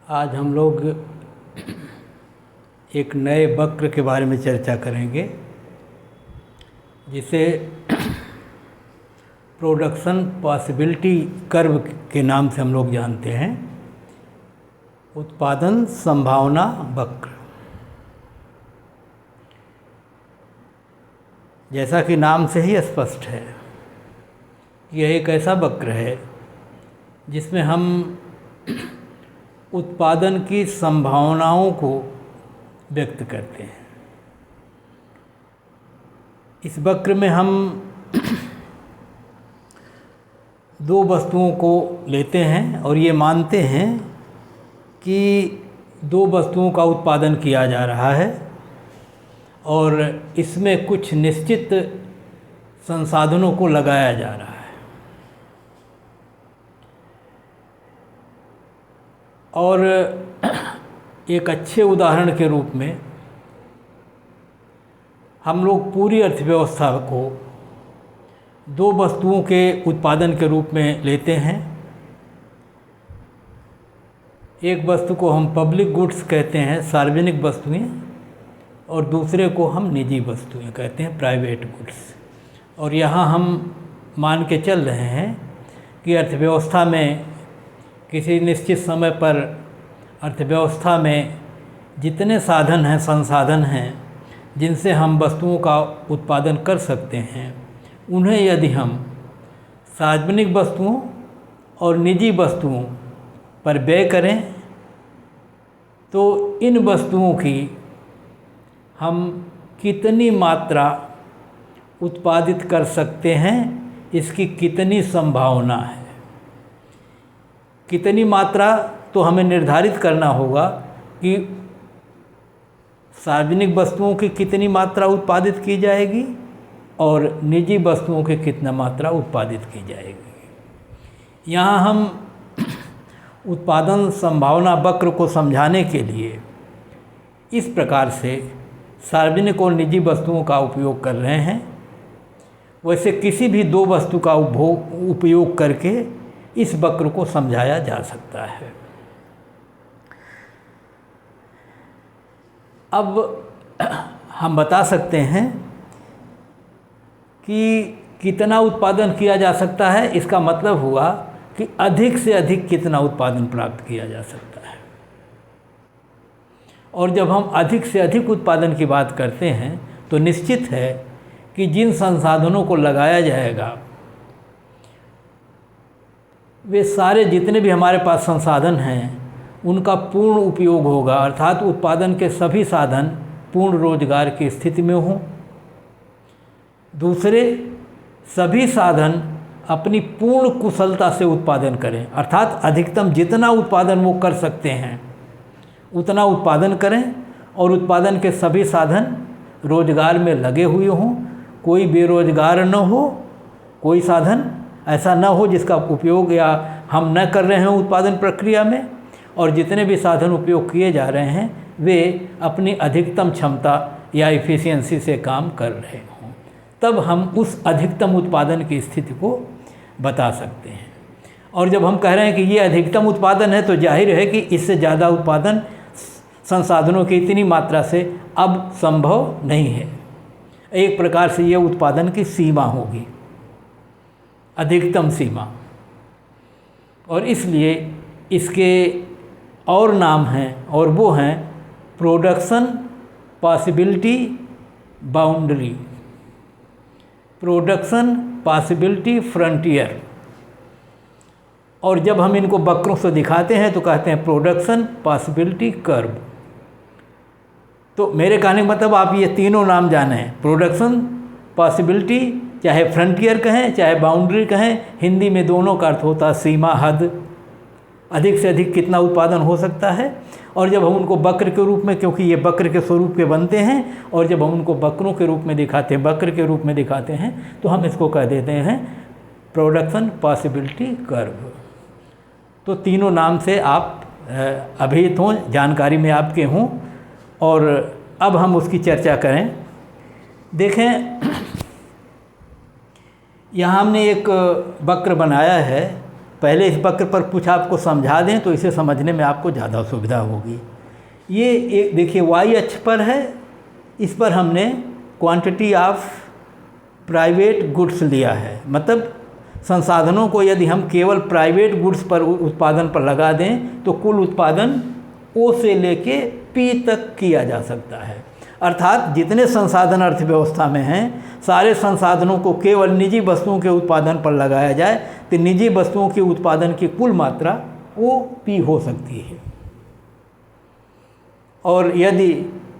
आज हम लोग एक नए वक्र के बारे में चर्चा करेंगे जिसे प्रोडक्शन पॉसिबिलिटी कर्व के नाम से हम लोग जानते हैं। उत्पादन संभावना वक्र। जैसा कि नाम से ही स्पष्ट है, यह एक ऐसा वक्र है जिसमें हम उत्पादन की संभावनाओं को व्यक्त करते हैं। इस वक्र में हम दो वस्तुओं को लेते हैं और ये मानते हैं कि दो वस्तुओं का उत्पादन किया जा रहा है और इसमें कुछ निश्चित संसाधनों को लगाया जा रहा है। और एक अच्छे उदाहरण के रूप में हम लोग पूरी अर्थव्यवस्था को दो वस्तुओं के उत्पादन के रूप में लेते हैं। एक वस्तु को हम पब्लिक गुड्स कहते हैं, सार्वजनिक वस्तुएं, और दूसरे को हम निजी वस्तुएं कहते हैं, प्राइवेट गुड्स। और यहाँ हम मान के चल रहे हैं कि अर्थव्यवस्था में किसी निश्चित समय पर अर्थव्यवस्था में जितने साधन हैं, संसाधन हैं जिनसे हम वस्तुओं का उत्पादन कर सकते हैं, उन्हें यदि हम सार्वजनिक वस्तुओं और निजी वस्तुओं पर व्यय करें तो इन वस्तुओं की हम कितनी मात्रा उत्पादित कर सकते हैं, इसकी कितनी संभावना है। कितनी मात्रा तो हमें निर्धारित करना होगा कि सार्वजनिक वस्तुओं की कितनी मात्रा उत्पादित की जाएगी और निजी वस्तुओं की कितना मात्रा उत्पादित की जाएगी। यहाँ हम उत्पादन संभावना वक्र को समझाने के लिए इस प्रकार से सार्वजनिक और निजी वस्तुओं का उपयोग कर रहे हैं। वैसे किसी भी दो वस्तु का उपयोग करके इस वक्र को समझाया जा सकता है। अब हम बता सकते हैं कि कितना उत्पादन किया जा सकता है। इसका मतलब हुआ कि अधिक से अधिक कितना उत्पादन प्राप्त किया जा सकता है। और जब हम अधिक से अधिक उत्पादन की बात करते हैं तो निश्चित है कि जिन संसाधनों को लगाया जाएगा वे सारे जितने भी हमारे पास संसाधन हैं उनका पूर्ण उपयोग होगा, अर्थात उत्पादन के सभी साधन पूर्ण रोजगार की स्थिति में हों। दूसरे, सभी साधन अपनी पूर्ण कुशलता से उत्पादन करें, अर्थात अधिकतम जितना उत्पादन वो कर सकते हैं उतना उत्पादन करें और उत्पादन के सभी साधन रोजगार में लगे हुए हों। कोई बेरोजगार न हो, कोई साधन ऐसा न हो जिसका उपयोग या हम न कर रहे हैं उत्पादन प्रक्रिया में, और जितने भी साधन उपयोग किए जा रहे हैं वे अपनी अधिकतम क्षमता या इफ़िशियंसी से काम कर रहे हों। तब हम उस अधिकतम उत्पादन की स्थिति को बता सकते हैं। और जब हम कह रहे हैं कि ये अधिकतम उत्पादन है तो जाहिर है कि इससे ज़्यादा उत्पादन संसाधनों की इतनी मात्रा से अब संभव नहीं है। एक प्रकार से ये उत्पादन की सीमा होगी, अधिकतम सीमा। और इसलिए इसके और नाम हैं और वो हैं production possibility boundary, production possibility frontier. और जब हम इनको वक्रों से दिखाते हैं तो कहते हैं प्रोडक्शन पॉसिबिलिटी कर्व। तो मेरे कहने का मतलब आप ये तीनों नाम जाने, प्रोडक्शन पॉसिबिलिटी, चाहे फ्रंटियर कहें चाहे बाउंड्री कहें, हिंदी में दोनों का अर्थ होता है सीमा, हद, अधिक से अधिक कितना उत्पादन हो सकता है। और जब हम उनको वक्र के रूप में, क्योंकि ये वक्र के स्वरूप के बनते हैं, और जब हम उनको वक्रों के रूप में दिखाते हैं, वक्र के रूप में दिखाते हैं, तो हम इसको कह देते हैं प्रोडक्शन पॉसिबिलिटी कर्व। तो तीनों नाम से आप अभिहित हों, जानकारी में आपके हों। और अब हम उसकी चर्चा करें। देखें, यहाँ हमने एक वक्र बनाया है पहले इस वक्र पर कुछ आपको समझा दें तो इसे समझने में आपको ज़्यादा सुविधा होगी। ये एक देखिए y अक्ष पर है, इस पर हमने क्वांटिटी ऑफ प्राइवेट गुड्स लिया है। मतलब संसाधनों को यदि हम केवल प्राइवेट गुड्स पर उत्पादन पर लगा दें तो कुल उत्पादन O से लेके P तक किया जा सकता है। अर्थात जितने संसाधन अर्थव्यवस्था में हैं सारे संसाधनों को केवल निजी वस्तुओं के उत्पादन पर लगाया जाए तो निजी वस्तुओं के उत्पादन की कुल मात्रा OP हो सकती है। और यदि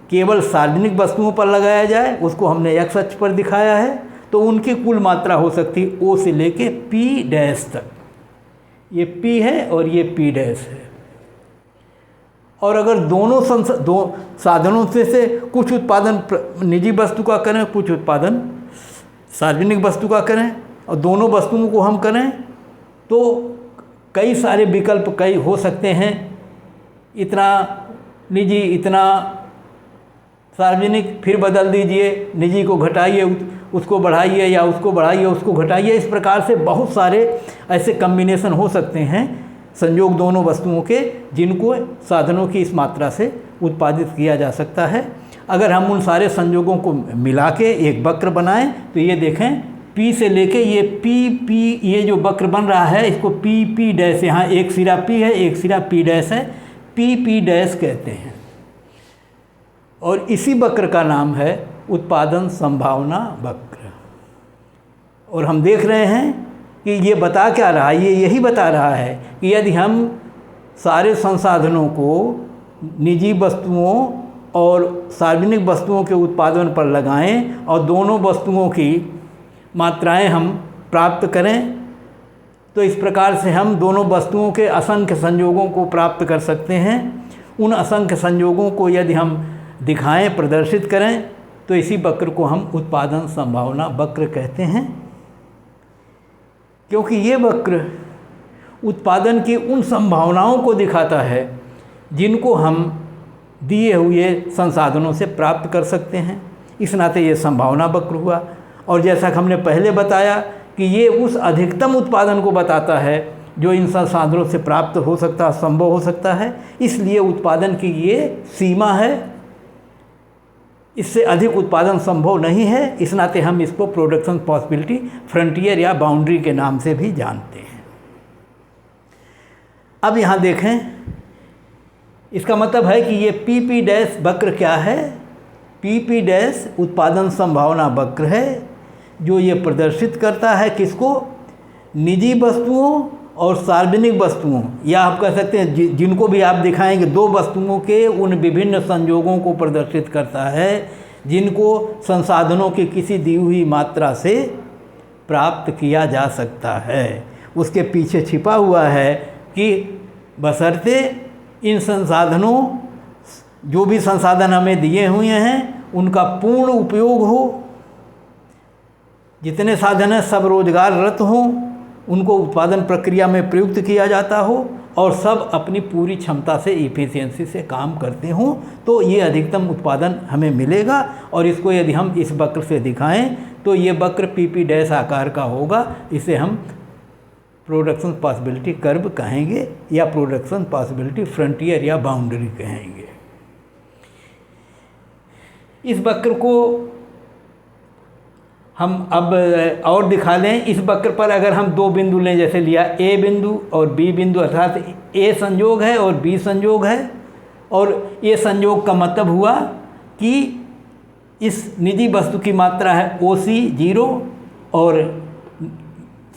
केवल सार्वजनिक वस्तुओं पर लगाया जाए, उसको हमने x अक्ष पर दिखाया है, तो उनकी कुल मात्रा हो सकती है O से लेके P डैश तक। ये P है और ये P डैश है। और अगर दोनों साधनों से कुछ उत्पादन निजी वस्तु का करें, कुछ उत्पादन सार्वजनिक वस्तु का करें और दोनों वस्तुओं को हम करें तो कई सारे विकल्प कई हो सकते हैं। इतना निजी, इतना सार्वजनिक, फिर बदल दीजिए, निजी को घटाइए, उसको बढ़ाइए, या उसको बढ़ाइए, उसको घटाइए। इस प्रकार से बहुत सारे ऐसे कम्बिनेशन हो सकते हैं, संयोग दोनों वस्तुओं के, जिनको साधनों की इस मात्रा से उत्पादित किया जा सकता है। अगर हम उन सारे संयोगों को मिला के एक वक्र बनाएं तो ये देखें P से लेके ये P, ये जो वक्र बन रहा है इसको P डैश, यहाँ एक सिरा P है, एक सिरा P डैश है, P डैश कहते हैं। और इसी वक्र का नाम है उत्पादन संभावना वक्र। और हम देख रहे हैं कि ये बता क्या रहा है, ये यही बता रहा है कि यदि हम सारे संसाधनों को निजी वस्तुओं और सार्वजनिक वस्तुओं के उत्पादन पर लगाएं और दोनों वस्तुओं की मात्राएं हम प्राप्त करें तो इस प्रकार से हम दोनों वस्तुओं के असंख्य संयोगों को प्राप्त कर सकते हैं। उन असंख्य संयोगों को यदि हम दिखाएं, प्रदर्शित करें तो इसी वक्र को हम उत्पादन संभावना वक्र कहते हैं। क्योंकि ये वक्र उत्पादन की उन संभावनाओं को दिखाता है जिनको हम दिए हुए संसाधनों से प्राप्त कर सकते हैं। इस नाते ये संभावना वक्र हुआ। और जैसा कि हमने पहले बताया कि ये उस अधिकतम उत्पादन को बताता है जो इन संसाधनों से प्राप्त हो सकता है, संभव हो सकता है। इसलिए उत्पादन की ये सीमा है, इससे अधिक उत्पादन संभव नहीं है। इस नाते हम इसको प्रोडक्शन पॉसिबिलिटी, फ्रंटियर या बाउंड्री के नाम से भी जानते हैं। अब यहाँ देखें, इसका मतलब है कि ये P डैश वक्र क्या है? P डैश उत्पादन संभावना वक्र है जो ये प्रदर्शित करता है किसको? निजी वस्तुओं और सार्वजनिक वस्तुओं, या आप कह सकते हैं जिनको भी आप दिखाएंगे, दो वस्तुओं के उन विभिन्न संयोगों को प्रदर्शित करता है जिनको संसाधनों की किसी दी हुई मात्रा से प्राप्त किया जा सकता है। उसके पीछे छिपा हुआ है कि बशर्ते इन संसाधनों, जो भी संसाधन हमें दिए हुए हैं, उनका पूर्ण उपयोग हो, जितने साधन हैं सब रोजगाररत हों, उनको उत्पादन प्रक्रिया में प्रयुक्त किया जाता हो और सब अपनी पूरी क्षमता से, इफ़िशियंसी से काम करते हों, तो ये अधिकतम उत्पादन हमें मिलेगा। और इसको यदि हम इस वक्र से दिखाएं तो ये वक्र P डैश आकार का होगा। इसे हम प्रोडक्शन पॉसिबिलिटी कर्व कहेंगे या प्रोडक्शन पॉसिबिलिटी फ्रंटियर या बाउंड्री कहेंगे। इस वक्र को हम अब और दिखा लें। इस वक्र पर अगर हम दो बिंदु लें, जैसे लिया A बिंदु और B बिंदु, अर्थात A संयोग है और B संयोग है, और A संयोग का मतलब हुआ कि इस निजी वस्तु की मात्रा है OC 0 और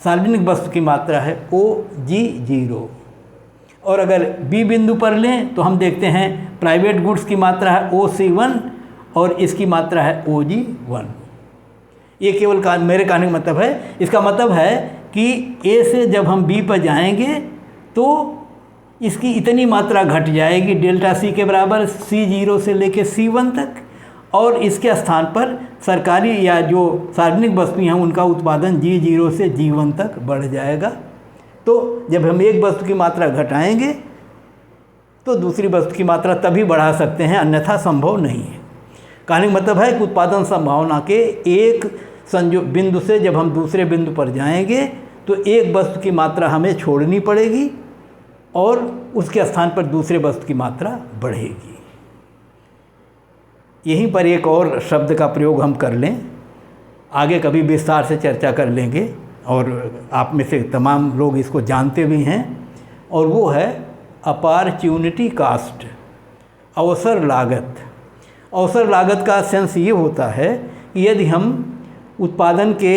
सार्वजनिक वस्तु की मात्रा है OG 0। और अगर B बिंदु पर लें तो हम देखते हैं प्राइवेट गुड्स की मात्रा है OC 1 और इसकी मात्रा है OG 1। ये केवल मेरे कहने का मतलब है, इसका मतलब है कि A से जब हम B पर जाएंगे तो इसकी इतनी मात्रा घट जाएगी डेल्टा C के बराबर, C0 से लेके C1 तक, और इसके स्थान पर सरकारी या जो सार्वजनिक वस्तुएं हैं उनका उत्पादन G0 से G1 तक बढ़ जाएगा। तो जब हम एक वस्तु की मात्रा घटाएंगे तो दूसरी वस्तु की मात्रा तभी बढ़ा सकते हैं, अन्यथा संभव नहीं है। कहने का मतलब है कि उत्पादन संभावना के एक संयोग बिंदु से जब हम दूसरे बिंदु पर जाएंगे तो एक वस्तु की मात्रा हमें छोड़नी पड़ेगी और उसके स्थान पर दूसरे वस्तु की मात्रा बढ़ेगी। यहीं पर एक और शब्द का प्रयोग हम कर लें, आगे कभी विस्तार से चर्चा कर लेंगे और आप में से तमाम लोग इसको जानते भी हैं, और वो है अपॉर्चुनिटी कॉस्ट, अवसर लागत। अवसर लागत का सेंस ये होता है कि यदि हम उत्पादन के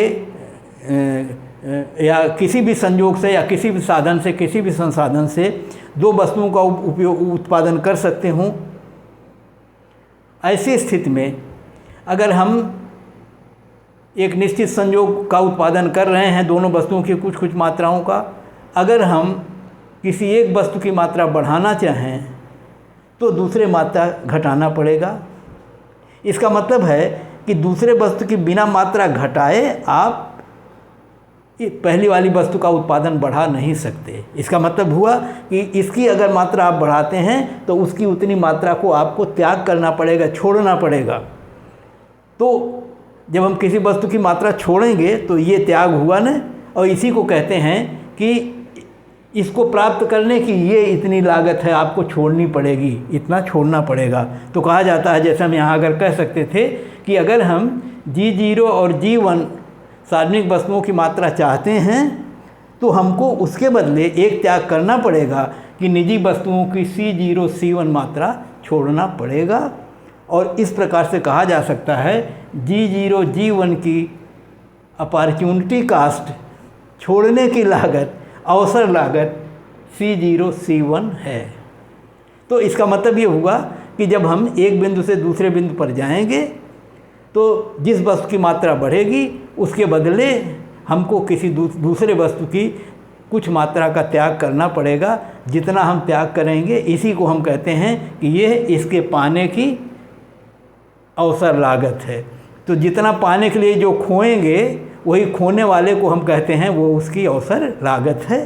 या किसी भी संयोग से या किसी भी साधन से, किसी भी संसाधन से दो वस्तुओं का उत्पादन कर सकते हों, ऐसी स्थिति में अगर हम एक निश्चित संयोग का उत्पादन कर रहे हैं, दोनों वस्तुओं की कुछ कुछ मात्राओं का, अगर हम किसी एक वस्तु की मात्रा बढ़ाना चाहें तो दूसरे मात्रा घटाना पड़ेगा। इसका मतलब है कि दूसरे वस्तु की बिना मात्रा घटाए आप पहली वाली वस्तु का उत्पादन बढ़ा नहीं सकते। इसका मतलब हुआ कि इसकी अगर मात्रा आप बढ़ाते हैं तो उसकी उतनी मात्रा को आपको त्याग करना पड़ेगा, छोड़ना पड़ेगा। तो जब हम किसी वस्तु की मात्रा छोड़ेंगे तो ये त्याग हुआ न, और इसी को कहते हैं कि इसको प्राप्त करने की ये इतनी लागत है, आपको छोड़नी पड़ेगी, इतना छोड़ना पड़ेगा। तो कहा जाता है, जैसे हम यहाँ अगर कह सकते थे कि अगर हम G0 और G1 सार्वजनिक वस्तुओं की मात्रा चाहते हैं तो हमको उसके बदले एक त्याग करना पड़ेगा कि निजी वस्तुओं की C0 C1 मात्रा छोड़ना पड़ेगा। और इस प्रकार से कहा जा सकता है G0 G1 की अपॉर्चुनिटी कॉस्ट, छोड़ने की लागत, अवसर लागत C0 C1 है। तो इसका मतलब ये हुआ कि जब हम एक बिंदु से दूसरे बिंदु पर जाएंगे तो जिस वस्तु की मात्रा बढ़ेगी उसके बदले हमको किसी दूसरे वस्तु की कुछ मात्रा का त्याग करना पड़ेगा। जितना हम त्याग करेंगे इसी को हम कहते हैं कि ये इसके पाने की अवसर लागत है। तो जितना पाने के लिए जो खोएंगे वही खोने वाले को हम कहते हैं वो उसकी अवसर लागत है।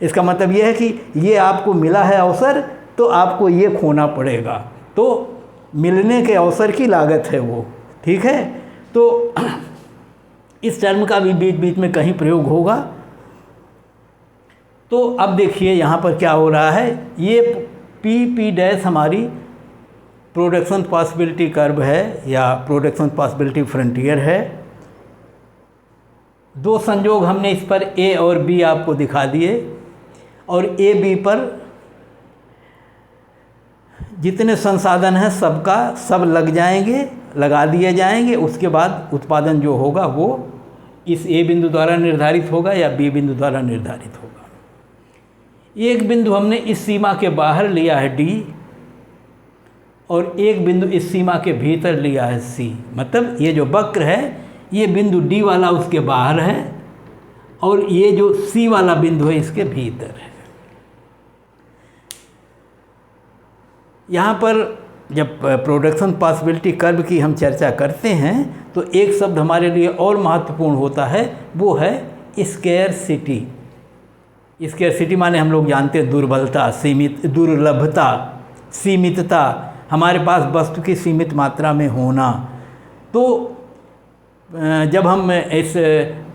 इसका मतलब ये है कि ये आपको मिला है अवसर तो आपको ये खोना पड़ेगा, तो मिलने के अवसर की लागत है वो, ठीक है। तो इस टर्म का भी बीच बीच में कहीं प्रयोग होगा। तो अब देखिए यहाँ पर क्या हो रहा है, ये P हमारी प्रोडक्शन पॉसिबिलिटी कर्व है या प्रोडक्शन पॉसिबिलिटी फ्रंटियर है। दो संयोग हमने इस पर A और B आपको दिखा दिए, और A B पर जितने संसाधन हैं सबका सब लगा दिए जाएंगे। उसके बाद उत्पादन जो होगा वो इस A बिंदु द्वारा निर्धारित होगा या B बिंदु द्वारा निर्धारित होगा। एक बिंदु हमने इस सीमा के बाहर लिया है D, और एक बिंदु इस सीमा के भीतर लिया है C। मतलब ये जो वक्र है ये बिंदु D वाला उसके बाहर है और ये जो C वाला बिंदु है इसके भीतर है। यहाँ पर जब प्रोडक्शन पॉसिबिलिटी कर्व की हम चर्चा करते हैं तो एक शब्द हमारे लिए और महत्वपूर्ण होता है, वो है स्केर्सिटी। स्केर्सिटी माने हम लोग जानते हैं दुर्बलता, दुर्लभता, सीमितता, हमारे पास वस्तु की सीमित मात्रा में होना। तो जब हम इस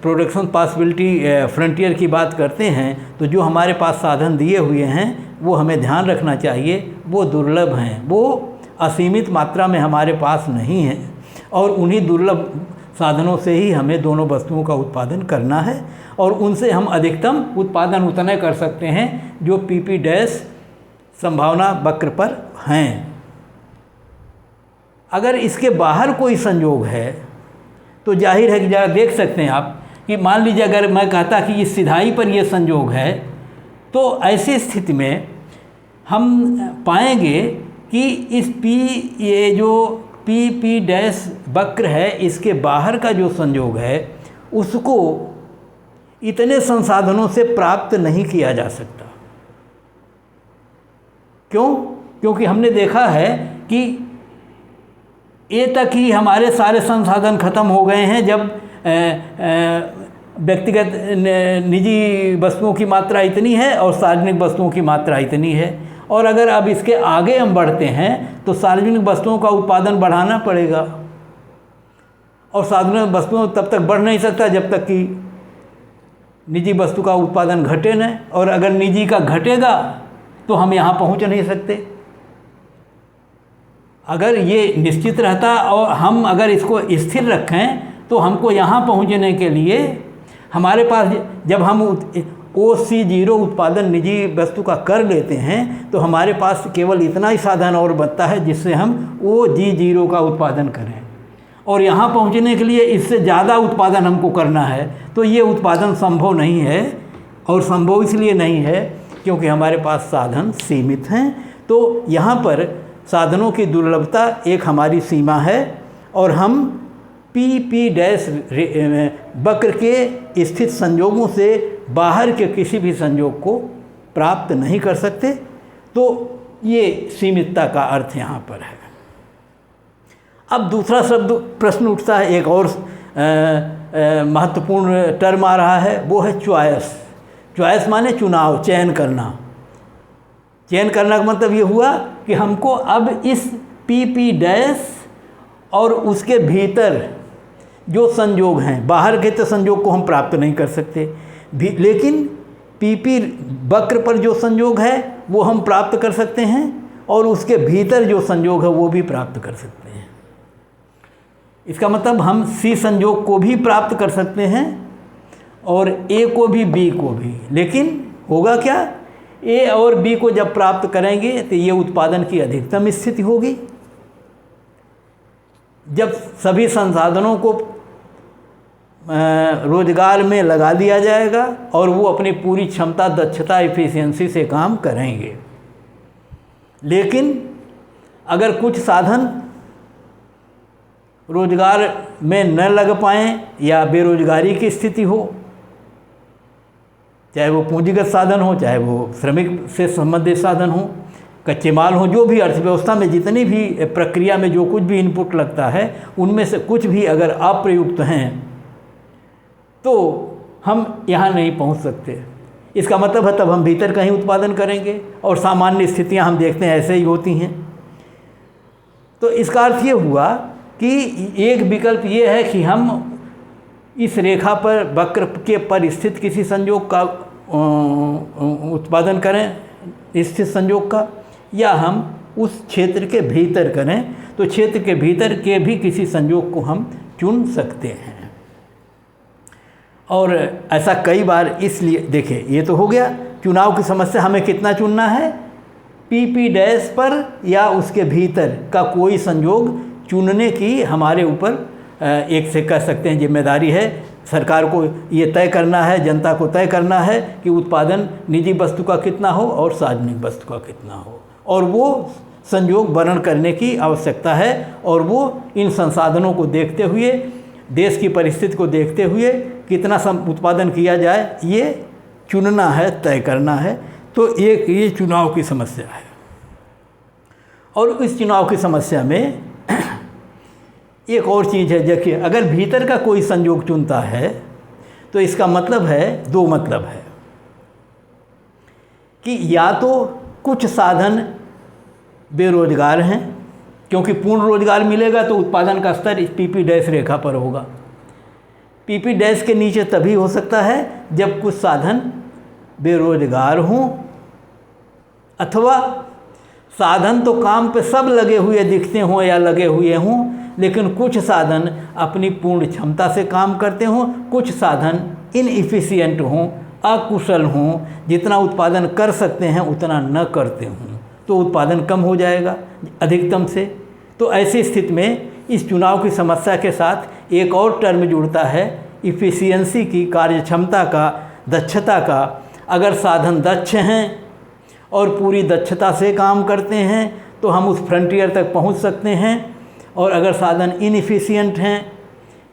प्रोडक्शन पॉसिबिलिटी फ्रंटियर की बात करते हैं तो जो हमारे पास साधन दिए हुए हैं वो हमें ध्यान रखना चाहिए, वो दुर्लभ हैं, वो असीमित मात्रा में हमारे पास नहीं है, और उन्हीं दुर्लभ साधनों से ही हमें दोनों वस्तुओं का उत्पादन करना है, और उनसे हम अधिकतम उत्पादन उतना कर सकते हैं जो PP' संभावना वक्र पर हैं। अगर इसके बाहर कोई संयोग है तो जाहिर है कि ज़रा देख सकते हैं आप कि मान लीजिए अगर मैं कहता कि इस सिधाई पर यह संयोग है, तो ऐसी स्थिति में हम पाएंगे कि इस ये जो PP' वक्र है इसके बाहर का जो संयोग है उसको इतने संसाधनों से प्राप्त नहीं किया जा सकता। क्यों? क्योंकि हमने देखा है कि ए तक ही हमारे सारे संसाधन खत्म हो गए हैं जब व्यक्तिगत निजी वस्तुओं की मात्रा इतनी है और सार्वजनिक वस्तुओं की मात्रा इतनी है। और अगर अब इसके आगे हम बढ़ते हैं तो सार्वजनिक वस्तुओं का उत्पादन बढ़ाना पड़ेगा, और सार्वजनिक वस्तुओं तब तक बढ़ नहीं सकता जब तक कि निजी वस्तु का उत्पादन घटे न, और अगर निजी का घटेगा तो हम यहाँ पहुँच नहीं सकते। अगर ये निश्चित रहता और हम अगर इसको स्थिर रखें तो हमको यहाँ पहुँचने के लिए हमारे पास, जब हम OC0 उत्पादन निजी वस्तु का कर लेते हैं तो हमारे पास केवल इतना ही साधन और बचता है जिससे हम OG0 का उत्पादन करें, और यहाँ पहुँचने के लिए इससे ज़्यादा उत्पादन हमको करना है तो ये उत्पादन संभव नहीं है। और संभव इसलिए नहीं है क्योंकि हमारे पास साधन सीमित हैं। तो यहाँ पर साधनों की दुर्लभता एक हमारी सीमा है, और हम PP डैश वक्र के स्थित संयोगों से बाहर के किसी भी संयोग को प्राप्त नहीं कर सकते। तो ये सीमितता का अर्थ यहाँ पर है। अब दूसरा शब्द प्रश्न उठता है, एक और महत्वपूर्ण टर्म आ रहा है, वो है चॉइस। चॉइस माने चुनाव, चयन करना। चयन करना का मतलब ये हुआ कि हमको अब इस PP डैश और उसके भीतर जो संयोग हैं, बाहर के तो संयोग को हम प्राप्त नहीं कर सकते, लेकिन PP वक्र पर जो संयोग है वो हम प्राप्त कर सकते हैं, और उसके भीतर जो संयोग है वो भी प्राप्त कर सकते हैं। इसका मतलब हम C संयोग को भी प्राप्त कर सकते हैं और A को भी B को भी। लेकिन होगा क्या, A और B को जब प्राप्त करेंगे तो ये उत्पादन की अधिकतम स्थिति होगी। जब सभी संसाधनों को रोजगार में लगा दिया जाएगा और वो अपनी पूरी क्षमता, दक्षता, एफिशिएंसी से काम करेंगे। लेकिन अगर कुछ साधन रोजगार में न लग पाएँ या बेरोजगारी की स्थिति हो, चाहे वो पूंजीगत साधन हो, चाहे वो श्रमिक से संबंधित साधन हो, कच्चे माल हो, जो भी अर्थव्यवस्था में जितनी भी प्रक्रिया में जो कुछ भी इनपुट लगता है उनमें से कुछ भी अगर अप्रयुक्त हैं तो हम यहाँ नहीं पहुँच सकते। इसका मतलब है तब हम भीतर कहीं उत्पादन करेंगे, और सामान्य स्थितियाँ हम देखते हैं ऐसे ही होती हैं। तो इसका अर्थ ये हुआ कि एक विकल्प ये है कि हम इस रेखा पर, वक्र के पर स्थित किसी संयोग का उत्पादन करें, स्थित संयोग का, या हम उस क्षेत्र के भीतर करें। तो क्षेत्र के भीतर के भी किसी संयोग को हम चुन सकते हैं। और ऐसा कई बार, इसलिए देखिए ये तो हो गया चुनाव की समस्या, हमें कितना चुनना है, PP डैश पर या उसके भीतर का कोई संयोग चुनने की हमारे ऊपर एक से कह सकते हैं जिम्मेदारी है। सरकार को ये तय करना है, जनता को तय करना है कि उत्पादन निजी वस्तु का कितना हो और सार्वजनिक वस्तु का कितना हो, और वो संयोग वर्णन करने की आवश्यकता है। और वो इन संसाधनों को देखते हुए, देश की परिस्थिति को देखते हुए कितना उत्पादन किया जाए, ये चुनना है, तय करना है। तो एक ये चुनाव की समस्या है। और इस चुनाव की समस्या में एक और चीज़ है, देखिए अगर भीतर का कोई संयोग चुनता है तो इसका मतलब है, दो मतलब है कि या तो कुछ साधन बेरोजगार हैं, क्योंकि पूर्ण रोजगार मिलेगा तो उत्पादन का स्तर इस PP डैश रेखा पर होगा। PP डैश के नीचे तभी हो सकता है जब कुछ साधन बेरोजगार हों, अथवा साधन तो काम पे सब लगे हुए दिखते हों या लगे हुए हों, लेकिन कुछ साधन अपनी पूर्ण क्षमता से काम करते हों, कुछ साधन इनएफिशिएंट हों, अकुशल हों, जितना उत्पादन कर सकते हैं उतना न करते हों, तो उत्पादन कम हो जाएगा अधिकतम से। तो ऐसी स्थिति में इस चुनाव की समस्या के साथ एक और टर्म जुड़ता है, इफ़िशियंसी की, कार्यक्षमता का, दक्षता का। अगर साधन दक्ष हैं और पूरी दक्षता से काम करते हैं तो हम उस फ्रंटियर तक पहुंच सकते हैं, और अगर साधन इनएफिशिएंट हैं,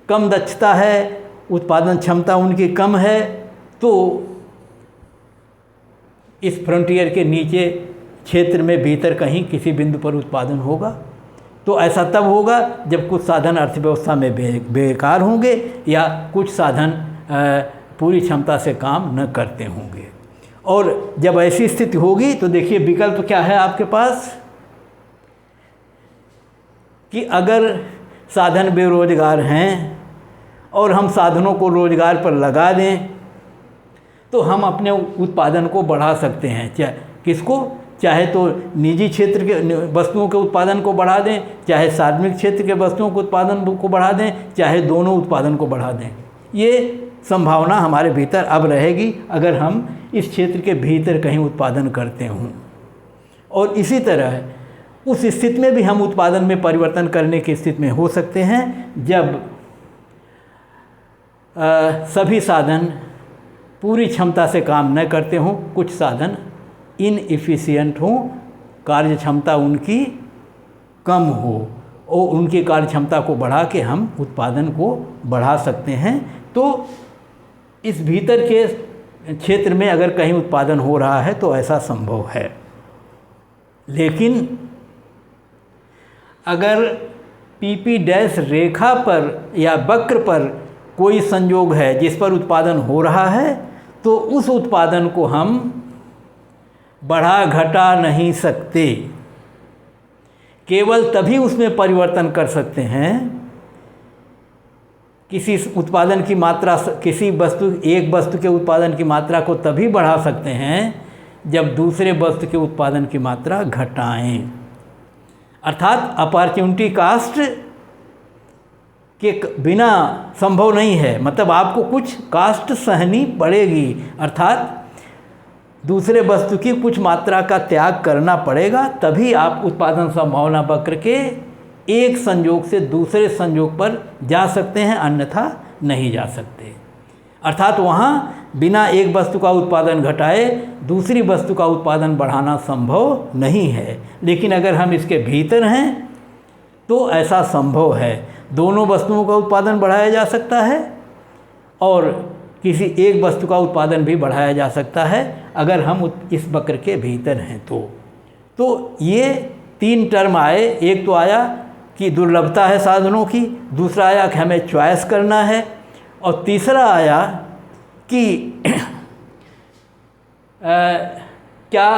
कम दक्षता है, उत्पादन क्षमता उनकी कम है, तो इस फ्रंटियर के नीचे क्षेत्र में भीतर कहीं किसी बिंदु पर उत्पादन होगा। तो ऐसा तब होगा जब कुछ साधन अर्थव्यवस्था में बेकार होंगे या कुछ साधन पूरी क्षमता से काम न करते होंगे। और जब ऐसी स्थिति होगी तो देखिए विकल्प क्या है आपके पास, कि अगर साधन बेरोजगार हैं और हम साधनों को रोजगार पर लगा दें तो हम अपने उत्पादन को बढ़ा सकते हैं। चाहे तो निजी क्षेत्र के वस्तुओं के उत्पादन को बढ़ा दें, चाहे सार्वजनिक क्षेत्र के वस्तुओं के उत्पादन को बढ़ा दें, चाहे दोनों उत्पादन को बढ़ा दें। ये संभावना हमारे भीतर अब रहेगी अगर हम इस क्षेत्र के भीतर कहीं उत्पादन करते हों। और इसी तरह उस स्थिति में भी हम उत्पादन में परिवर्तन करने की स्थिति में हो सकते हैं जब सभी साधन पूरी क्षमता से काम न करते हों, कुछ साधन इनएफिशिएंट हों, कार्य क्षमता उनकी कम हो और उनकी कार्य क्षमता को बढ़ा के हम उत्पादन को बढ़ा सकते हैं। तो इस भीतर के क्षेत्र में अगर कहीं उत्पादन हो रहा है तो ऐसा संभव है। लेकिन अगर PP डैश रेखा पर या वक्र पर कोई संयोग है जिस पर उत्पादन हो रहा है तो उस उत्पादन को हम बढ़ा घटा नहीं सकते। केवल तभी उसमें परिवर्तन कर सकते हैं, किसी उत्पादन की मात्रा, एक वस्तु के उत्पादन की मात्रा को तभी बढ़ा सकते हैं जब दूसरे वस्तु के उत्पादन की मात्रा घटाएं। अर्थात अपॉर्चुनिटी कास्ट के बिना संभव नहीं है, मतलब आपको कुछ कास्ट सहनी पड़ेगी, अर्थात दूसरे वस्तु की कुछ मात्रा का त्याग करना पड़ेगा, तभी आप उत्पादन संभावना वक्र के एक संयोग से दूसरे संयोग पर जा सकते हैं, अन्यथा नहीं जा सकते। अर्थात वहाँ बिना एक वस्तु का उत्पादन घटाए दूसरी वस्तु का उत्पादन बढ़ाना संभव नहीं है। लेकिन अगर हम इसके भीतर हैं तो ऐसा संभव है, दोनों वस्तुओं का उत्पादन बढ़ाया जा सकता है और किसी एक वस्तु का उत्पादन भी बढ़ाया जा सकता है अगर हम इस वक्र के भीतर हैं तो ये 3 टर्म आए। एक तो आया कि दुर्लभता है साधनों की, दूसरा आया कि हमें चॉइस करना है, और तीसरा आया कि क्या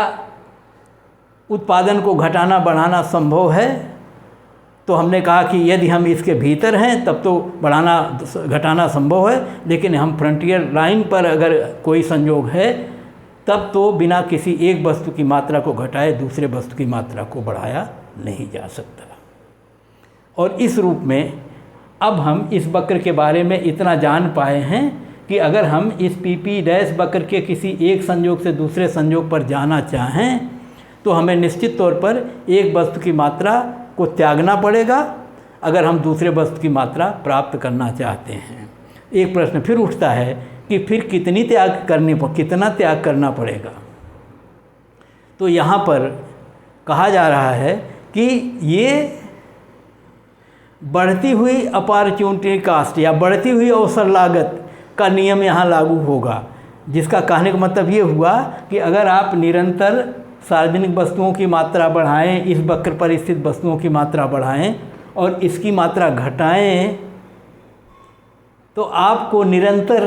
उत्पादन को घटाना बढ़ाना संभव है। तो हमने कहा कि यदि हम इसके भीतर हैं तब तो बढ़ाना घटाना संभव है, लेकिन हम फ्रंटियर लाइन पर अगर कोई संयोग है तब तो बिना किसी एक वस्तु की मात्रा को घटाए दूसरे वस्तु की मात्रा को बढ़ाया नहीं जा सकता। और इस रूप में अब हम इस वक्र के बारे में इतना जान पाए हैं कि अगर हम इस PP डैश वक्र के किसी एक संयोग से दूसरे संयोग पर जाना चाहें तो हमें निश्चित तौर पर एक वस्तु की मात्रा को त्यागना पड़ेगा अगर हम दूसरे वस्तु की मात्रा प्राप्त करना चाहते हैं। एक प्रश्न फिर उठता है कि फिर कितना त्याग करना पड़ेगा। तो यहाँ पर कहा जा रहा है कि ये बढ़ती हुई अपॉर्चुनिटी कास्ट या बढ़ती हुई अवसर लागत का नियम यहाँ लागू होगा, जिसका कहने का मतलब ये हुआ कि अगर आप निरंतर सार्वजनिक वस्तुओं की मात्रा बढ़ाएं, इस वक्र पर स्थित वस्तुओं की मात्रा बढ़ाएं और इसकी मात्रा घटाएं तो आपको निरंतर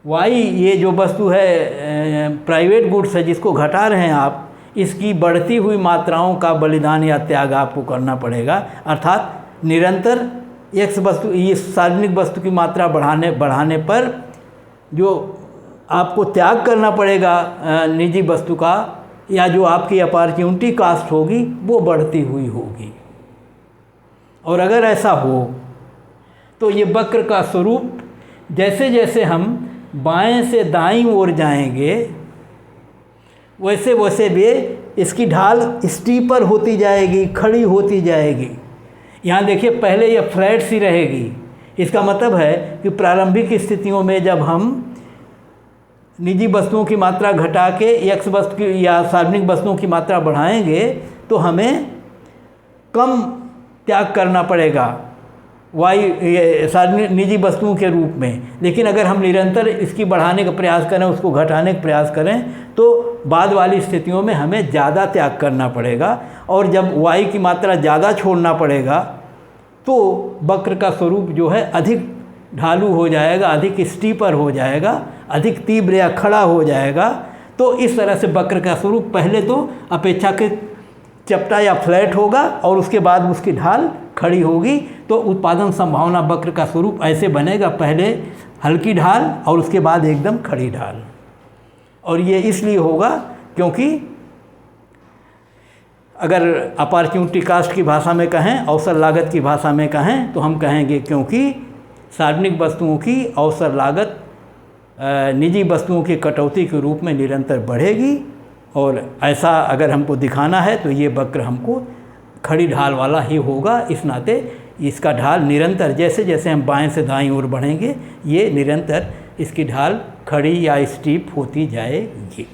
ये जो वस्तु है प्राइवेट गुड्स है जिसको घटा रहे हैं आप, इसकी बढ़ती हुई मात्राओं का बलिदान या त्याग आपको करना पड़ेगा। अर्थात निरंतर X वस्तु, ये सार्वजनिक वस्तु की मात्रा बढ़ाने पर जो आपको त्याग करना पड़ेगा निजी वस्तु का, या जो आपकी अपॉर्चुनिटी कास्ट होगी वो बढ़ती हुई होगी। और अगर ऐसा हो तो ये वक्र का स्वरूप जैसे जैसे हम बाएं से दाईं ओर जाएंगे वैसे वैसे भी इसकी ढाल स्टीपर होती जाएगी, खड़ी होती जाएगी। यहाँ देखिए पहले ये फ्लैट सी रहेगी। इसका मतलब है कि प्रारंभिक स्थितियों में जब हम निजी वस्तुओं की मात्रा घटा के X वस्तु की या सार्वजनिक वस्तुओं की मात्रा बढ़ाएंगे तो हमें कम त्याग करना पड़ेगा सार्वजनिक निजी वस्तुओं के रूप में। लेकिन अगर हम निरंतर इसकी बढ़ाने का प्रयास करें, उसको घटाने का प्रयास करें तो बाद वाली स्थितियों में हमें ज़्यादा त्याग करना पड़ेगा। और जब Y की मात्रा ज़्यादा छोड़ना पड़ेगा तो वक्र का स्वरूप जो है अधिक ढालू हो जाएगा, अधिक स्टीपर हो जाएगा, अधिक तीव्र या खड़ा हो जाएगा। तो इस तरह से वक्र का स्वरूप पहले तो अपेक्षाकृत चपटा या फ्लैट होगा और उसके बाद उसकी ढाल खड़ी होगी। तो उत्पादन संभावना वक्र का स्वरूप ऐसे बनेगा, पहले हल्की ढाल और उसके बाद एकदम खड़ी ढाल। और ये इसलिए होगा क्योंकि अगर अपॉर्चुनिटी कास्ट की भाषा में कहें, अवसर लागत की भाषा में कहें, तो हम कहेंगे क्योंकि सार्वजनिक वस्तुओं की अवसर लागत निजी वस्तुओं की कटौती के रूप में निरंतर बढ़ेगी। और ऐसा अगर हमको दिखाना है तो ये वक्र हमको खड़ी ढाल वाला ही होगा। इस नाते इसका ढाल निरंतर, जैसे जैसे हम बाएं से दाईं ओर बढ़ेंगे, ये निरंतर इसकी ढाल खड़ी या स्टीप होती जाएगी।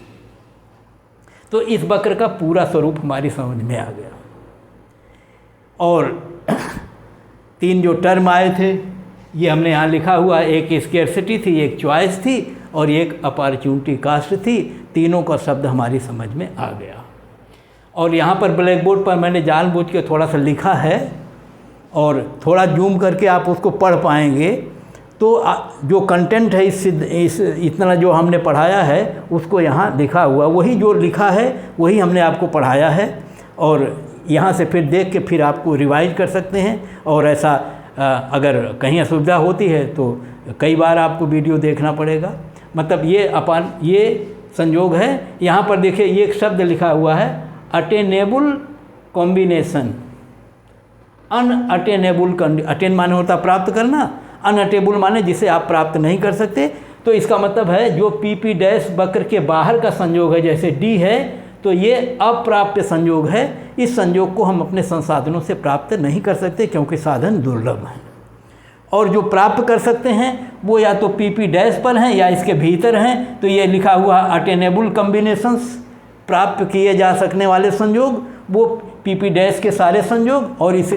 तो इस वक्र का पूरा स्वरूप हमारी समझ में आ गया। और 3 जो टर्म आए थे ये हमने यहाँ लिखा हुआ, एक स्केर्सिटी थी, एक चॉइस थी और एक अपॉर्चुनिटी कास्ट थी। तीनों का शब्द हमारी समझ में आ गया। और यहाँ पर ब्लैक बोर्ड पर मैंने जानबूझ के थोड़ा सा लिखा है और थोड़ा जूम करके आप उसको पढ़ पाएंगे तो जो कंटेंट है इस इतना जो हमने पढ़ाया है उसको यहाँ लिखा हुआ, वही जो लिखा है वही हमने आपको पढ़ाया है। और यहाँ से फिर देख के फिर आपको रिवाइज कर सकते हैं। और ऐसा अगर कहीं असुविधा होती है तो कई बार आपको वीडियो देखना पड़ेगा। मतलब ये संयोग है। यहाँ पर देखिए ये एक शब्द लिखा हुआ है, अटेनेबल कॉम्बिनेशन। अनअटेनेबल, अटेन माने होता प्राप्त करना, अनअटेबल माने जिसे आप प्राप्त नहीं कर सकते। तो इसका मतलब है जो PP डैश वक्र के बाहर का संयोग है, जैसे D है, तो ये अप्राप्य संयोग है। इस संयोग को हम अपने संसाधनों से प्राप्त नहीं कर सकते क्योंकि साधन दुर्लभ हैं। और जो प्राप्त कर सकते हैं वो या तो PP डैश पर हैं या इसके भीतर हैं। तो ये लिखा हुआ अटेनेबल कॉम्बिनेशंस, प्राप्त किए जा सकने वाले संयोग, वो PP डैश के सारे संयोग और इस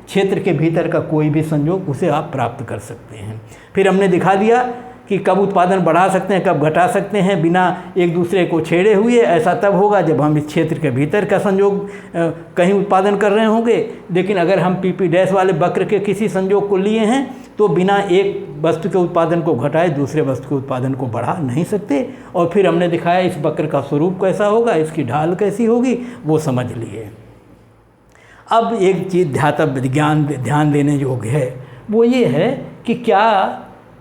क्षेत्र के भीतर का कोई भी संयोग, उसे आप प्राप्त कर सकते हैं। फिर हमने दिखा दिया कि कब उत्पादन बढ़ा सकते हैं, कब घटा सकते हैं बिना एक दूसरे को छेड़े हुए। ऐसा तब होगा जब हम इस क्षेत्र के भीतर का संयोग कहीं उत्पादन कर रहे होंगे। लेकिन अगर हम PP डैश वाले वक्र के किसी संयोग को लिए हैं तो बिना एक वस्तु के उत्पादन को घटाए दूसरे वस्तु के उत्पादन को बढ़ा नहीं सकते। और फिर हमने दिखाया इस वक्र का स्वरूप कैसा होगा, इसकी ढाल कैसी होगी, वो समझ लिए। अब एक चीज़ ध्यान देने योग्य है, वो ये है कि क्या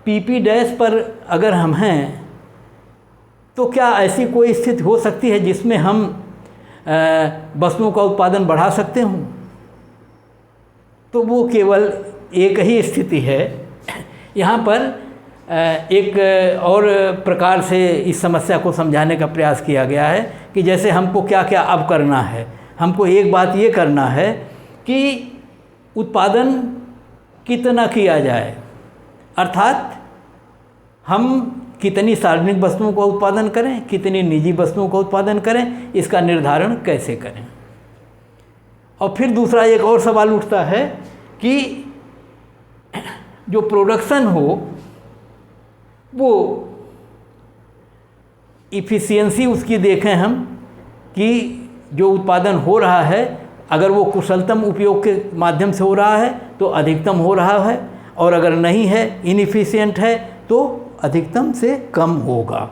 PP डैश पर अगर हम हैं तो क्या ऐसी कोई स्थिति हो सकती है जिसमें हम वस्तुओं का उत्पादन बढ़ा सकते हों? तो वो केवल एक ही स्थिति है। यहाँ पर एक और प्रकार से इस समस्या को समझाने का प्रयास किया गया है कि जैसे हमको क्या क्या अब करना है। हमको एक बात ये करना है कि उत्पादन कितना किया जाए, अर्थात हम कितनी सार्वजनिक वस्तुओं का उत्पादन करें, कितनी निजी वस्तुओं का उत्पादन करें, इसका निर्धारण कैसे करें। और फिर दूसरा एक और सवाल उठता है कि जो प्रोडक्शन हो वो इफ़िशियंसी उसकी देखें हम कि जो उत्पादन हो रहा है अगर वो कुशलतम उपयोग के माध्यम से हो रहा है तो अधिकतम हो रहा है, और अगर नहीं है, इनएफिशिएंट है, तो अधिकतम से कम होगा।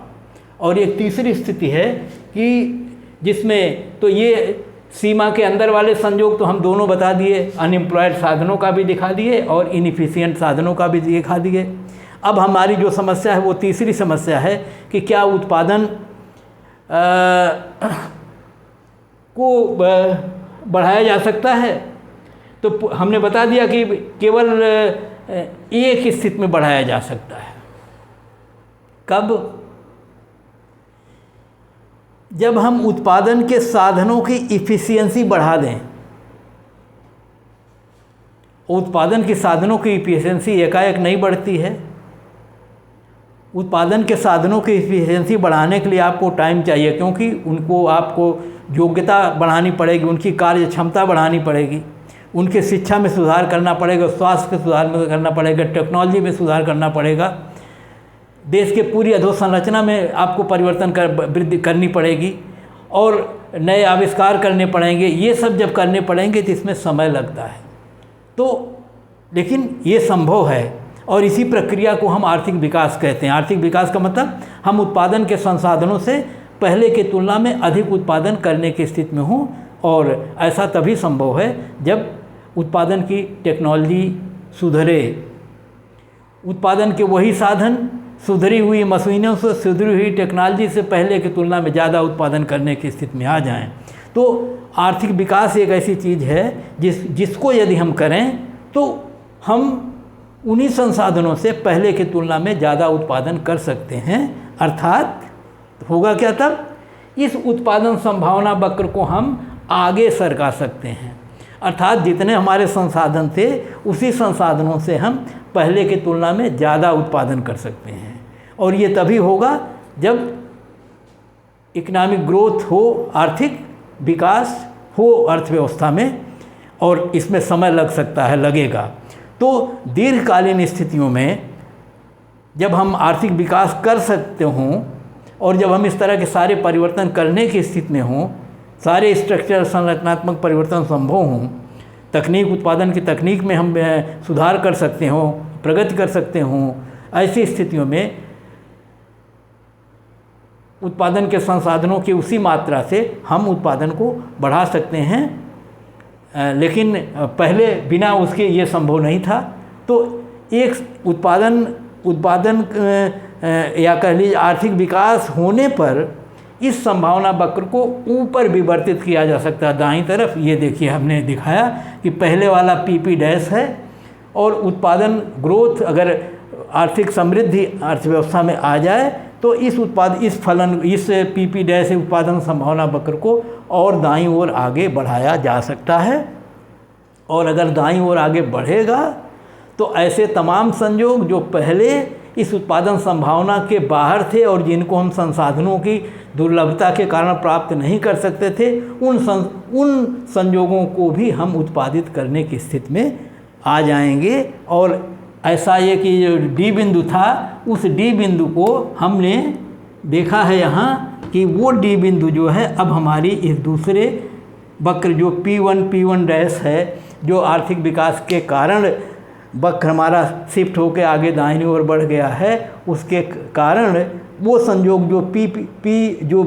और एक तीसरी स्थिति है कि जिसमें तो ये सीमा के अंदर वाले संयोग तो हम दोनों बता दिए, अनएम्प्लॉयड साधनों का भी दिखा दिए और इनएफिशिएंट साधनों का भी दिखा दिए। अब हमारी जो समस्या है वो तीसरी समस्या है कि क्या उत्पादन को बढ़ाया जा सकता है। तो हमने बता दिया कि केवल एक स्थिति में बढ़ाया जा सकता है। कब? जब हम उत्पादन के साधनों की इफ़िशियंसी बढ़ा दें। उत्पादन के साधनों की इफ़िशियंसी एकाएक नहीं बढ़ती है। उत्पादन के साधनों की इफ़िशियंसी बढ़ाने के लिए आपको टाइम चाहिए, क्योंकि उनको आपको योग्यता बढ़ानी पड़ेगी, उनकी कार्य क्षमता बढ़ानी पड़ेगी, उनके शिक्षा में सुधार करना पड़ेगा, स्वास्थ्य के सुधार में करना पड़ेगा, टेक्नोलॉजी में सुधार करना पड़ेगा, देश के पूरी अधोसंरचना में आपको परिवर्तन वृद्धि करनी पड़ेगी और नए आविष्कार करने पड़ेंगे। ये सब जब करने पड़ेंगे तो इसमें समय लगता है। तो लेकिन ये संभव है और इसी प्रक्रिया को हम आर्थिक विकास कहते हैं। आर्थिक विकास का मतलब हम उत्पादन के संसाधनों से पहले की तुलना में अधिक उत्पादन करने की स्थिति में हूँ, और ऐसा तभी संभव है जब उत्पादन की टेक्नोलॉजी सुधरे, उत्पादन के वही साधन सुधरी हुई मशीनों से, सुधरी हुई टेक्नोलॉजी से पहले की तुलना में ज़्यादा उत्पादन करने की स्थिति में आ जाएं। तो आर्थिक विकास एक ऐसी चीज़ है जिसको यदि हम करें तो हम उन्हीं संसाधनों से पहले की तुलना में ज़्यादा उत्पादन कर सकते हैं। अर्थात होगा क्या तब, इस उत्पादन संभावना वक्र को हम आगे सरका सकते हैं। अर्थात जितने हमारे संसाधन थे उसी संसाधनों से हम पहले की तुलना में ज़्यादा उत्पादन कर सकते हैं। और ये तभी होगा जब इकोनॉमिक ग्रोथ हो, आर्थिक विकास हो अर्थव्यवस्था में, और इसमें समय लग सकता है, लगेगा। तो दीर्घकालीन स्थितियों में जब हम आर्थिक विकास कर सकते हों और जब हम इस तरह के सारे परिवर्तन करने की स्थिति में हों, सारे स्ट्रक्चरल संरचनात्मक परिवर्तन संभव हों, तकनीक, उत्पादन की तकनीक में हम सुधार कर सकते हों, प्रगति कर सकते हों, ऐसी स्थितियों में उत्पादन के संसाधनों की उसी मात्रा से हम उत्पादन को बढ़ा सकते हैं। लेकिन पहले बिना उसके ये संभव नहीं था। तो एक उत्पादन या कह लीजिए आर्थिक विकास होने पर इस संभावना वक्र को ऊपर विवर्तित किया जा सकता है दाईं तरफ। ये देखिए हमने दिखाया कि पहले वाला पीपी डैश है और उत्पादन ग्रोथ, अगर आर्थिक समृद्धि अर्थव्यवस्था में आ जाए तो इस पीपी डैश उत्पादन संभावना वक्र को और दाईं ओर आगे बढ़ाया जा सकता है। और अगर दाईं ओर आगे बढ़ेगा तो ऐसे तमाम संयोग जो पहले इस उत्पादन संभावना के बाहर थे और जिनको हम संसाधनों की दुर्लभता के कारण प्राप्त नहीं कर सकते थे, उन संयोगों को भी हम उत्पादित करने की स्थिति में आ जाएंगे। और ऐसा ये कि जो डी बिंदु था, उस डी बिंदु को हमने देखा है यहाँ कि वो डी बिंदु जो है अब हमारी इस दूसरे वक्र जो P1 डैश है, जो आर्थिक विकास के कारण वक्र हमारा शिफ्ट होकर आगे दाहिनी ओर बढ़ गया है, उसके कारण वो संयोग जो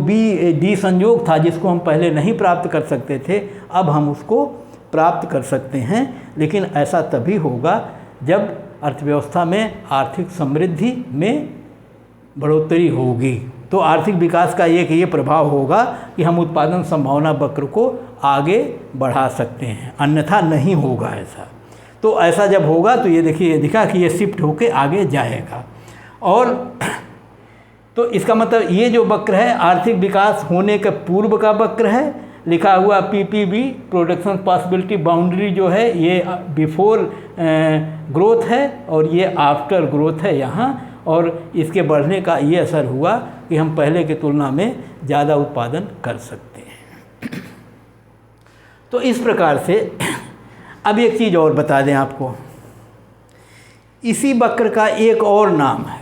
डी संयोग था जिसको हम पहले नहीं प्राप्त कर सकते थे, अब हम उसको प्राप्त कर सकते हैं। लेकिन ऐसा तभी होगा जब अर्थव्यवस्था में आर्थिक समृद्धि में बढ़ोतरी होगी। तो आर्थिक विकास का एक ये प्रभाव होगा कि हम उत्पादन संभावना वक्र को आगे बढ़ा सकते हैं, अन्यथा नहीं होगा ऐसा। तो ऐसा जब होगा तो ये देखिए, ये दिखा कि ये शिफ्ट होके आगे जाएगा। और तो इसका मतलब ये जो वक्र है आर्थिक विकास होने के पूर्व का वक्र है। लिखा हुआ PPB प्रोडक्शन पॉसिबिलिटी बाउंड्री जो है ये बिफोर ग्रोथ है और ये आफ्टर ग्रोथ है यहाँ। और इसके बढ़ने का ये असर हुआ कि हम पहले की तुलना में ज़्यादा उत्पादन कर सकते हैं। तो इस प्रकार से अब एक चीज़ और बता दें आपको, इसी वक्र का एक और नाम है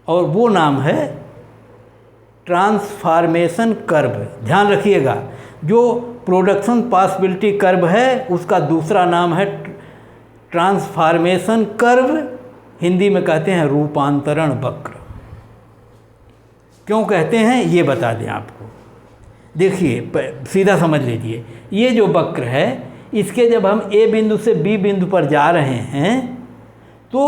और वो नाम है ट्रांसफॉर्मेशन कर्व। ध्यान रखिएगा, जो प्रोडक्शन पॉसिबिलिटी कर्व है उसका दूसरा नाम है ट्रांसफॉर्मेशन कर्व, हिंदी में कहते हैं रूपांतरण वक्र। क्यों कहते हैं ये बता दें आपको। देखिए सीधा समझ लीजिए, ये जो वक्र है इसके जब हम A बिंदु से B बिंदु पर जा रहे हैं तो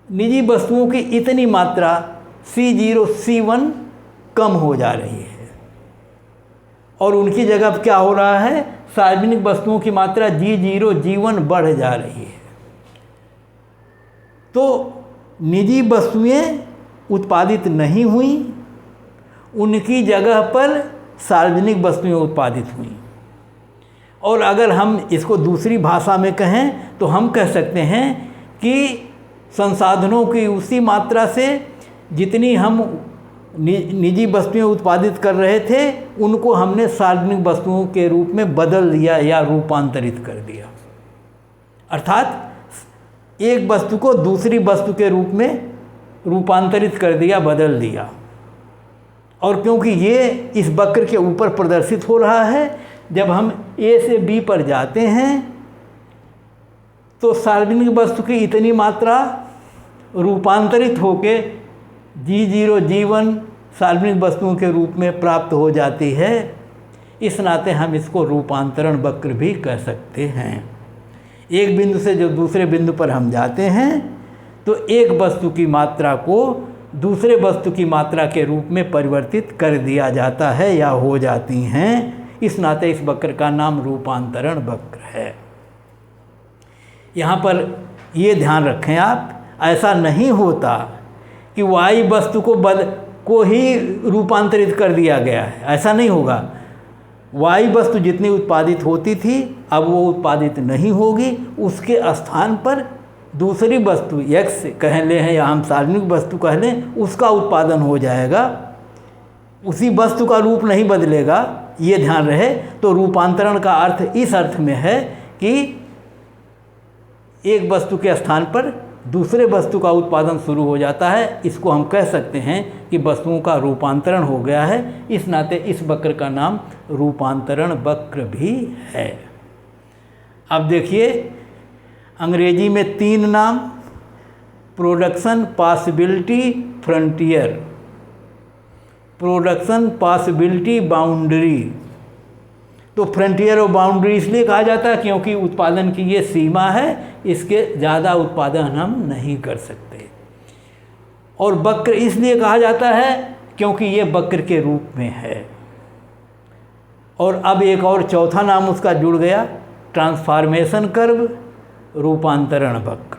निजी वस्तुओं की इतनी मात्रा C0 C1 कम हो जा रही है और उनकी जगह क्या हो रहा है, सार्वजनिक वस्तुओं की मात्रा G0 G1 बढ़ जा रही है। तो निजी वस्तुएं उत्पादित नहीं हुई, उनकी जगह पर सार्वजनिक वस्तुएं उत्पादित हुई। और अगर हम इसको दूसरी भाषा में कहें तो हम कह सकते हैं कि संसाधनों की उसी मात्रा से जितनी हम निजी वस्तुएं उत्पादित कर रहे थे उनको हमने सार्वजनिक वस्तुओं के रूप में बदल दिया या रूपांतरित कर दिया। अर्थात एक वस्तु को दूसरी वस्तु के रूप में रूपांतरित कर दिया, बदल दिया। और क्योंकि ये इस वक्र के ऊपर प्रदर्शित हो रहा है, जब हम A से B पर जाते हैं तो सार्वजनिक वस्तु की इतनी मात्रा रूपांतरित होके G0 G1 सार्वजनिक वस्तुओं के रूप में प्राप्त हो जाती है। इस नाते हम इसको रूपांतरण वक्र भी कह सकते हैं। एक बिंदु से जो दूसरे बिंदु पर हम जाते हैं तो एक वस्तु की मात्रा को दूसरे वस्तु की मात्रा के रूप में परिवर्तित कर दिया जाता है या हो जाती हैं। इस नाते इस वक्र का नाम रूपांतरण वक्र है। यहाँ पर ये ध्यान रखें आप, ऐसा नहीं होता कि y वस्तु को ही रूपांतरित कर दिया गया है, ऐसा नहीं होगा। y वस्तु जितनी उत्पादित होती थी अब वो उत्पादित नहीं होगी, उसके स्थान पर दूसरी वस्तु x कह लें या हम सार्वजनिक वस्तु कह लें, उसका उत्पादन हो जाएगा, उसी वस्तु का रूप नहीं बदलेगा, ये ध्यान रहे। तो रूपांतरण का अर्थ इस अर्थ में है कि एक वस्तु के स्थान पर दूसरे वस्तु का उत्पादन शुरू हो जाता है। इसको हम कह सकते हैं कि वस्तुओं का रूपांतरण हो गया है। इस नाते इस वक्र का नाम रूपांतरण वक्र भी है। अब देखिए अंग्रेजी में 3 नाम, production, possibility, frontier. Production, possibility, boundary. तो फ्रंटियर और बाउंड्री इसलिए कहा जाता है क्योंकि उत्पादन की ये सीमा है, इसके ज़्यादा उत्पादन हम नहीं कर सकते। और वक्र इसलिए कहा जाता है क्योंकि ये वक्र के रूप में है। और अब एक और चौथा नाम उसका जुड़ गया, ट्रांसफॉर्मेशन कर्व, रूपांतरण वक्र।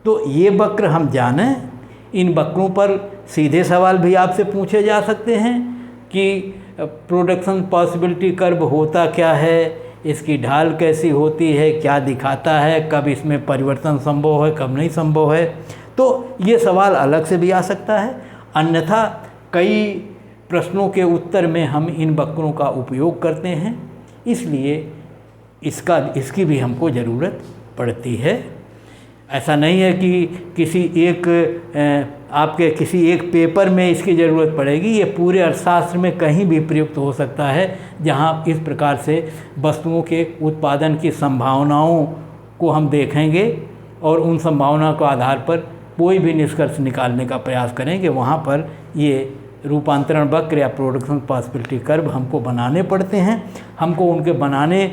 तो ये वक्र हम जानें। इन वक्रों पर सीधे सवाल भी आपसे पूछे जा सकते हैं कि प्रोडक्शन पॉसिबिलिटी कर्व होता क्या है, इसकी ढाल कैसी होती है, क्या दिखाता है, कब इसमें परिवर्तन संभव है, कब नहीं संभव है। तो ये सवाल अलग से भी आ सकता है। अन्यथा कई प्रश्नों के उत्तर में हम इन वक्रों का उपयोग करते हैं, इसलिए इसकी भी हमको ज़रूरत पड़ती है। ऐसा नहीं है कि आपके किसी एक पेपर में इसकी ज़रूरत पड़ेगी, ये पूरे अर्थशास्त्र में कहीं भी प्रयुक्त हो सकता है, जहाँ इस प्रकार से वस्तुओं के उत्पादन की संभावनाओं को हम देखेंगे और उन संभावनाओं के आधार पर कोई भी निष्कर्ष निकालने का प्रयास करेंगे। वहाँ पर ये रूपांतरण वक्र या प्रोडक्शन पॉसिबिलिटी कर्व हमको बनाने पड़ते हैं। हमको उनके बनाने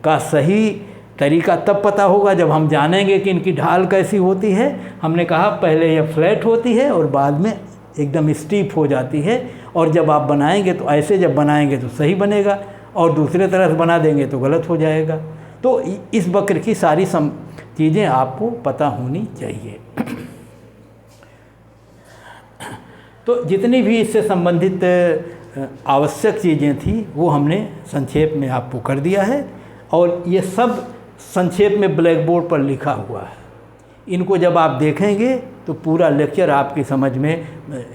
का सही तरीका तब पता होगा जब हम जानेंगे कि इनकी ढाल कैसी होती है। हमने कहा पहले यह फ्लैट होती है और बाद में एकदम स्टीप हो जाती है, और जब आप बनाएंगे तो ऐसे जब बनाएंगे तो सही बनेगा और दूसरे तरह से बना देंगे तो गलत हो जाएगा। तो इस वक्र की सारी चीज़ें आपको पता होनी चाहिए। तो जितनी भी इससे संबंधित आवश्यक चीज़ें थी वो हमने संक्षेप में आपको कर दिया है, और ये सब संक्षेप में ब्लैक बोर्ड पर लिखा हुआ है। इनको जब आप देखेंगे तो पूरा लेक्चर आपकी समझ में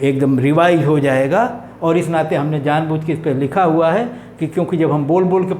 एकदम रिवाइज हो जाएगा। और इस नाते हमने जानबूझ के इस पर लिखा हुआ है कि क्योंकि जब हम बोल बोल के